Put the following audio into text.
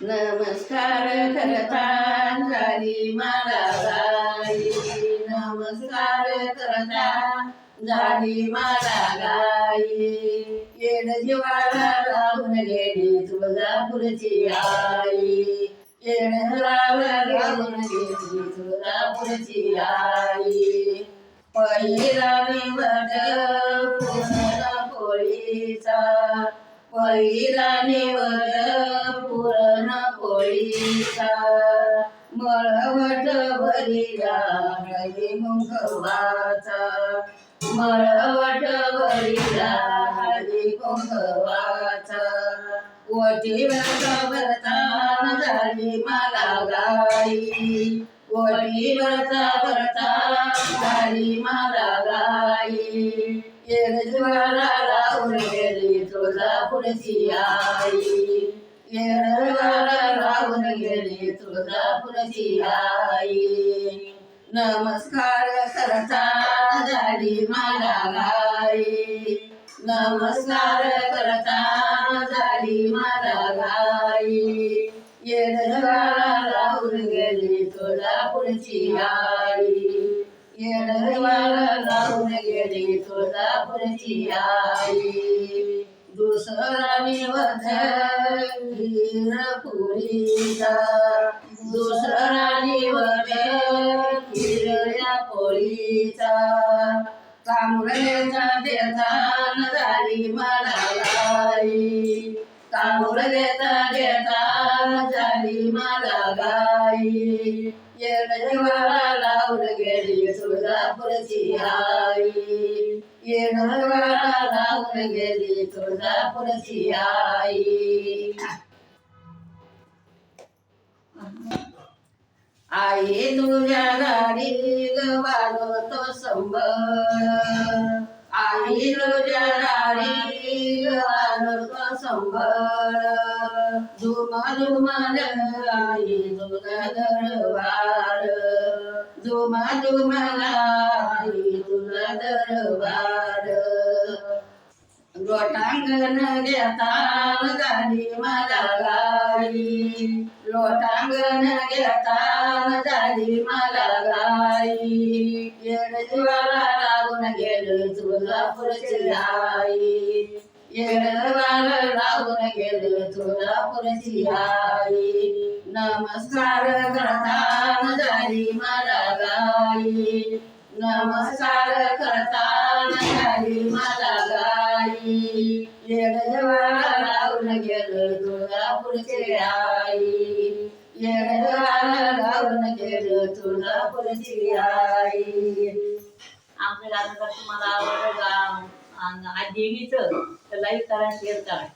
नमस्कार करता झाली मला गाई, नमस्कार करता झाली मला गाई. येड जीवाला लावून गेली तुळजापूरची आई, येड लावून गेली तुळजापूरची आई. पहिला निवड पूर्ण पोळीचा, पहिला निवड पुरण पोळीचा. मळवट भरीला हळदी कुंकवाचा, मळवट भरीला हळदी कुंकवाचा. ओटीवरचा भरतान झाली मला गाई, ओटीवरचा भरतान झाली मला गाई. येडजवाला लावून गेली तुळजापूरची आई, येडजवाला लावून गेली तुळजापूरची आई. नमस्कार करता झाली मला गाई, नमस्कार करता झाली मला गाई. येडजवाला लावून गेली तुळजापूरची आई, येडजवाला लावून गेली तुळजापूरची आई. दुसरा निवद पुरीचा, दुसरा निवद हिरव्या पोळीचा. कांबळेचा देतान झाली मला गाई, कांबळेचा देतान झाली मला गाई. येडजवाला लावून गेली तुळजापूरची आई, येडजवाला लावून गेली तुळजापूरची आई. आई तुझ्या गाडी वाजवतो संबळ, आई तुझ्या गाडी वाजवतो संबळ. झुमा झुमाल आई तुझा दरबार, झुमा झुमाल आई तुझा दरबार. लोटांगण घेतान झाली मला गाई, लोटांगण घेतान झाली मला गाई. येडजवाला लावून गेली तुळजापूरची आई, येडजवाला लावून गेली तुळजापूरची आई. नमस्कार करतान झाली मला गाई, नमस्कार करतान झाली मला गाई. येडजवाला लावून गेली तुळजापूरची आई, येडजवाला लावून गेली तुळजापूरची आई. आपल्या गाणं जर तुम्हाला आवडलं आज देवीचं तर लाईक करा, शेअर करा.